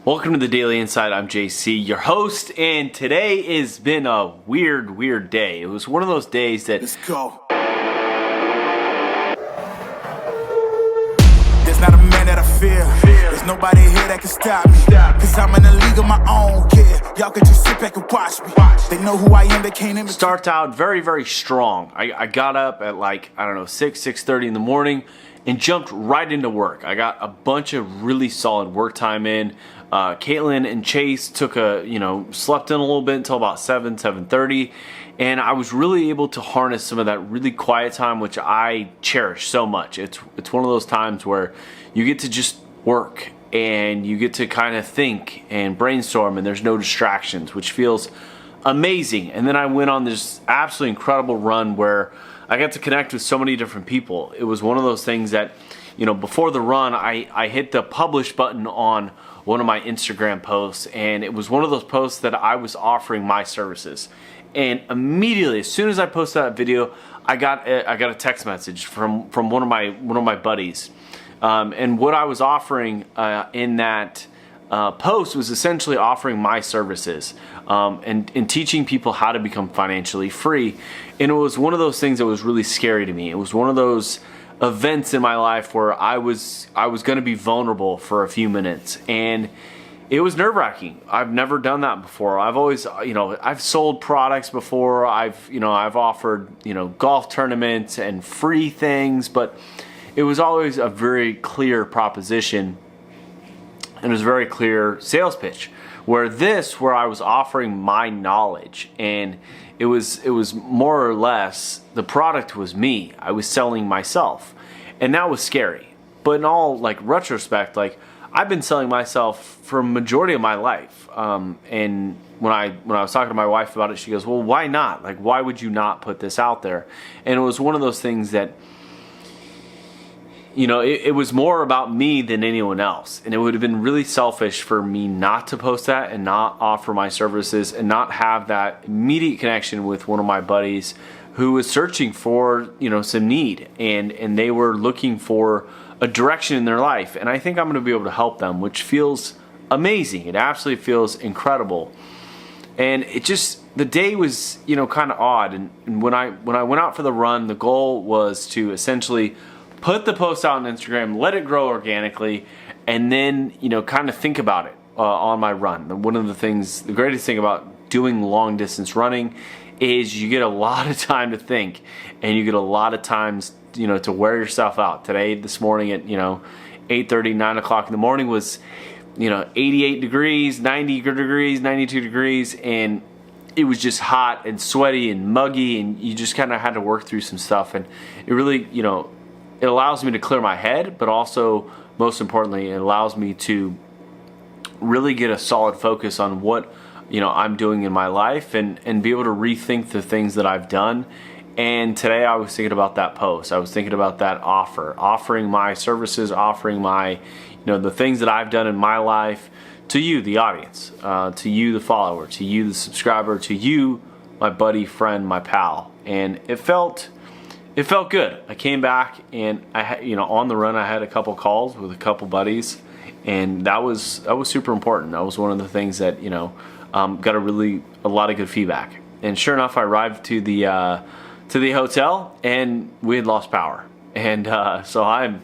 Welcome to the Daily Insight. I'm JC, your host, and today has been a weird day. It was one of those days that... Let's go. There's not a man that I fear. There's nobody here that can stop me. Cause I'm in a league of my own, kid. Y'all can just sit back and watch me. They know who I am, they can't even... Starts out very strong. I got up at 6:30 in the morning and jumped right into work. I got a bunch of really solid work time in. Caitlin and Chase slept in a little bit until about 7:30, and I was really able to harness some of that really quiet time, which I cherish so much. It's one of those times where you get to just work and you get to kind of think and brainstorm, and there's no distractions, which feels amazing. And then I went on this absolutely incredible run where I got to connect with so many different people. It was one of those things that, before the run, I hit the publish button on one of my Instagram posts, and it was one of those posts that I was offering my services. And immediately, as soon as I posted that video, I got a text message from one of my buddies, and what I was offering in that post was essentially offering my services and teaching people how to become financially free. And it was one of those things that was really scary to me. It was one of those events in my life where I was going to be vulnerable for a few minutes, and it was nerve-wracking. I've never done that before. I've always, I've sold products before. I've offered, golf tournaments and free things, but it was always a very clear proposition, and it was a very clear sales pitch. Where I was offering my knowledge, and it was more or less the product was me. I was selling myself, and that was scary. But in all retrospect, I've been selling myself for a majority of my life. And when I was talking to my wife about it, she goes, "Well, why not? Why would you not put this out there?" And it was one of those things that, it was more about me than anyone else. And it would have been really selfish for me not to post that and not offer my services and not have that immediate connection with one of my buddies who was searching for, some need. And they were looking for a direction in their life. And I think I'm going to be able to help them, which feels amazing. It absolutely feels incredible. And the day was, kind of odd. And when I went out for the run, the goal was to essentially put the post out on Instagram, let it grow organically, and then, kind of think about it on my run. One of the greatest thing about doing long distance running is you get a lot of time to think, and you get a lot of times, to wear yourself out. This morning at, 8:30, 9 o'clock in the morning was, 88 degrees, 90 degrees, 92 degrees, and it was just hot and sweaty and muggy, and you just kind of had to work through some stuff. And it really, it allows me to clear my head, but also, most importantly, it allows me to really get a solid focus on what, I'm doing in my life, and be able to rethink the things that I've done. And today I was thinking about that post. I was thinking about that offering my services, offering my, the things that I've done in my life to you, the audience, to you, the follower, to you, the subscriber, to you, my buddy, friend, my pal. And it felt good. I came back, and on the run, I had a couple calls with a couple buddies, and that was super important. That was one of the things that got a lot of good feedback. And sure enough, I arrived to the hotel, and we had lost power. And so I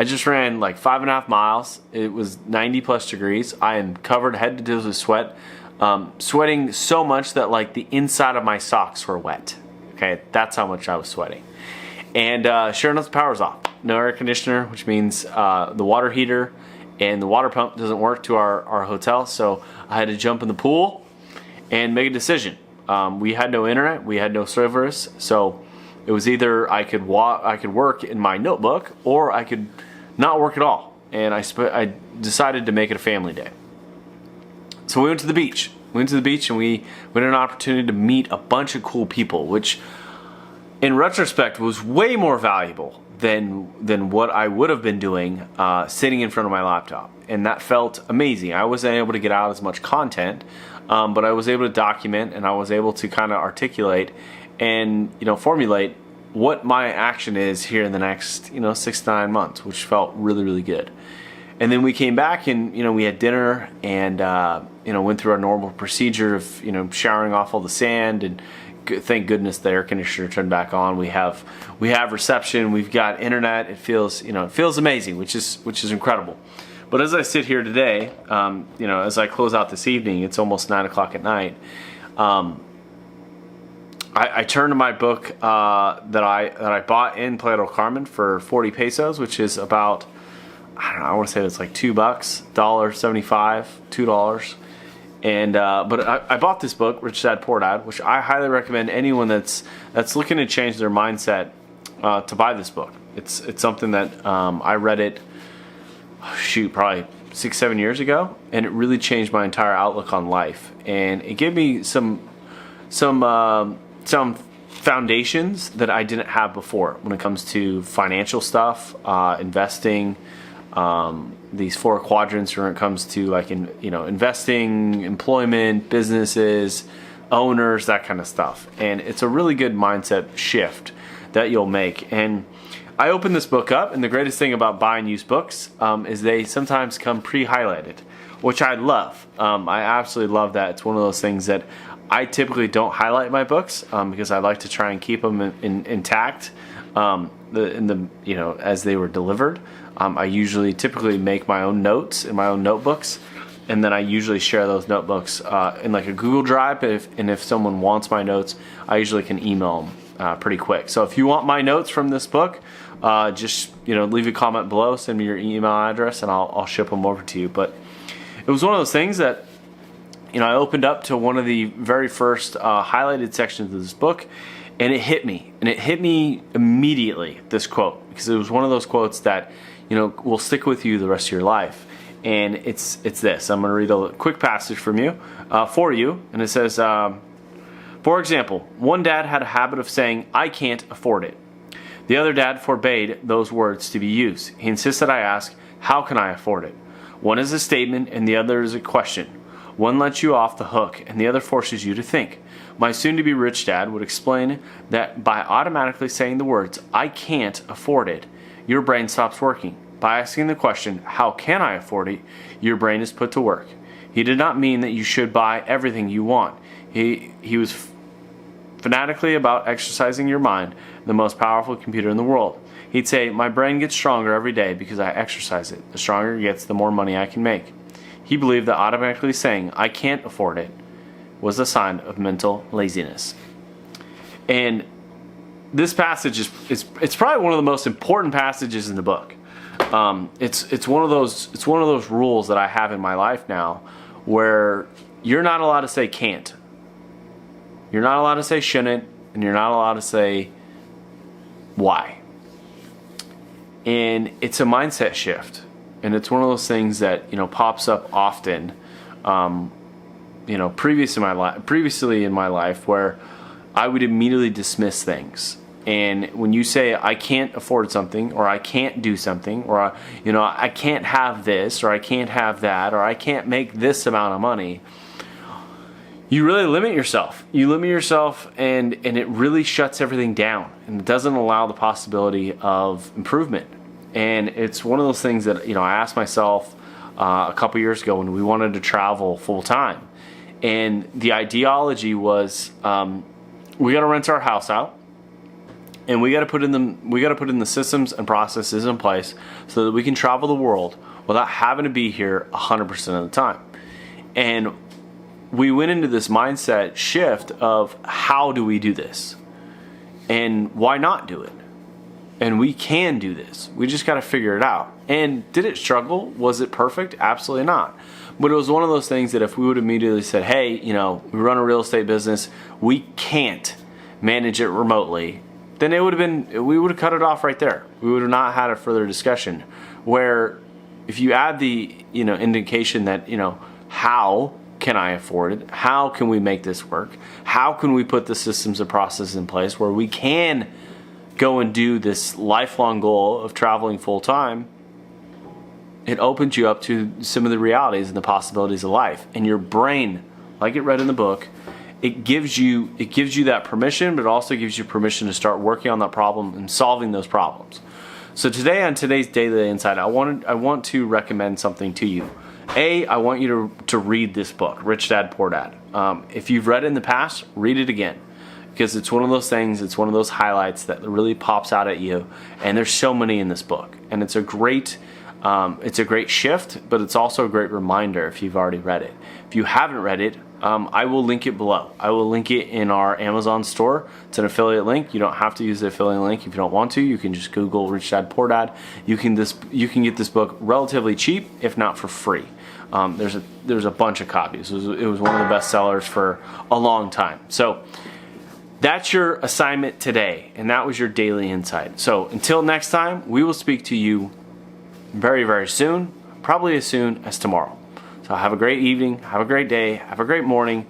just ran 5.5 miles. It was 90+ degrees. I am covered head to toe with sweat, sweating so much that the inside of my socks were wet. Okay, that's how much I was sweating. And sure enough, the power's off. No air conditioner, which means the water heater and the water pump doesn't work to our hotel. So I had to jump in the pool and make a decision. We had no internet, we had no service, so it was either I could work in my notebook, or I could not work at all. And I decided to make it a family day. So we went to the beach. And we had an opportunity to meet a bunch of cool people, which in retrospect was way more valuable than what I would have been doing sitting in front of my laptop. And that felt amazing. I wasn't able to get out as much content, but I was able to document, and I was able to kind of articulate and formulate what my action is here in the next 6 to 9 months, which felt really, really good. And then we came back and, we had dinner and, went through our normal procedure of, showering off all the sand, and thank goodness the air conditioner turned back on. We have reception, we've got internet. It feels amazing, which is incredible. But as I sit here today, as I close out this evening, it's almost 9 o'clock at night. I turned to my book that I bought in Playa del Carmen for 40 pesos, which is about, I want to say it's like $2, $1.75, $2. And but I bought this book, Rich Dad Poor Dad, which I highly recommend anyone that's looking to change their mindset to buy this book. It's something that I read it, probably 6-7 years ago, and it really changed my entire outlook on life. And it gave me some foundations that I didn't have before when it comes to financial stuff, investing. These 4 quadrants when it comes to investing, employment, businesses, owners, that kind of stuff. And it's a really good mindset shift that you'll make. And I opened this book up, and the greatest thing about buying used books is they sometimes come pre-highlighted, which I love. I absolutely love that. It's one of those things that I typically don't highlight my books because I like to try and keep them intact as they were delivered. I typically make my own notes in my own notebooks, and then I usually share those notebooks in like a Google Drive. If someone wants my notes, I usually can email them pretty quick. So if you want my notes from this book, just leave a comment below, send me your email address, and I'll ship them over to you. But it was one of those things that I opened up to one of the very first highlighted sections of this book, and it hit me immediately, this quote, because it was one of those quotes that will stick with you the rest of your life. And it's this. I'm going to read a quick passage for you, and it says, for example, one dad had a habit of saying, "I can't afford it." The other dad forbade those words to be used. He insisted I ask, "How can I afford it?" One is a statement and the other is a question. One lets you off the hook and the other forces you to think. My soon-to-be rich dad would explain that by automatically saying the words, "I can't afford it," your brain stops working. By asking the question, "How can I afford it?" your brain is put to work. He did not mean that you should buy everything you want. He was fanatically about exercising your mind, the most powerful computer in the world. He'd say, "My brain gets stronger every day because I exercise it. The stronger it gets, the more money I can make." He believed that automatically saying, "I can't afford it," was a sign of mental laziness. And this passage it's probably one of the most important passages in the book. It's one of those rules that I have in my life now, where you're not allowed to say can't. You're not allowed to say shouldn't, and you're not allowed to say why. And it's a mindset shift, and it's one of those things that pops up often. Previously in my life, where I would immediately dismiss things. And when you say I can't afford something, or I can't do something, or I can't have this, or I can't have that, or I can't make this amount of money, you really limit yourself. You limit yourself, and it really shuts everything down, and it doesn't allow the possibility of improvement. And it's one of those things that I asked myself a couple years ago when we wanted to travel full time, and the ideology was we got to rent our house out, and we got to put in the systems and processes in place so that we can travel the world without having to be here 100% of the time. And we went into this mindset shift of how do we do this, and why not do it? And we can do this. We just got to figure it out. And did it struggle? Was it perfect? Absolutely not. But it was one of those things that if we would immediately said, "Hey, we run a real estate business, we can't manage it remotely," then we would have cut it off right there. We would have not had a further discussion. Where if you add the indication that how can I afford it? How can we make this work? How can we put the systems and processes in place where we can go and do this lifelong goal of traveling full time? It opens you up to some of the realities and the possibilities of life. And your brain, like it read in the book, it gives you that permission, but it also gives you permission to start working on that problem and solving those problems. So today on today's Daily Insight, I want to recommend something to you. I want you to read this book, Rich Dad, Poor Dad. If you've read it in the past, read it again, because it's one of those things, it's one of those highlights that really pops out at you, and there's so many in this book. And it's a great shift, but it's also a great reminder if you've already read it. If you haven't read it, I will link it below. I will link it in our Amazon store. It's an affiliate link. You don't have to use the affiliate link if you don't want to. You can just Google Rich Dad, Poor Dad. You can get this book relatively cheap, if not for free. There's a bunch of copies. It was one of the best sellers for a long time. So that's your assignment today, and that was your Daily Insight. So until next time, we will speak to you very, very soon, probably as soon as tomorrow. So have a great evening, have a great day, have a great morning,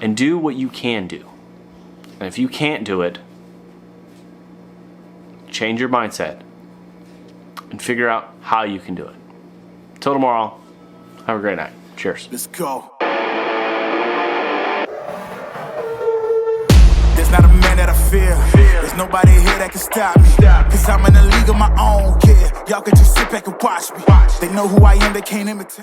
and do what you can do. And if you can't do it, change your mindset and figure out how you can do it. Till tomorrow, have a great night. Cheers. Let's go. There's not a man that I fear. There's nobody here that can stop me. Cause I'm in a league of my own, yeah. Y'all can just sit back and watch me. They know who I am, they can't imitate.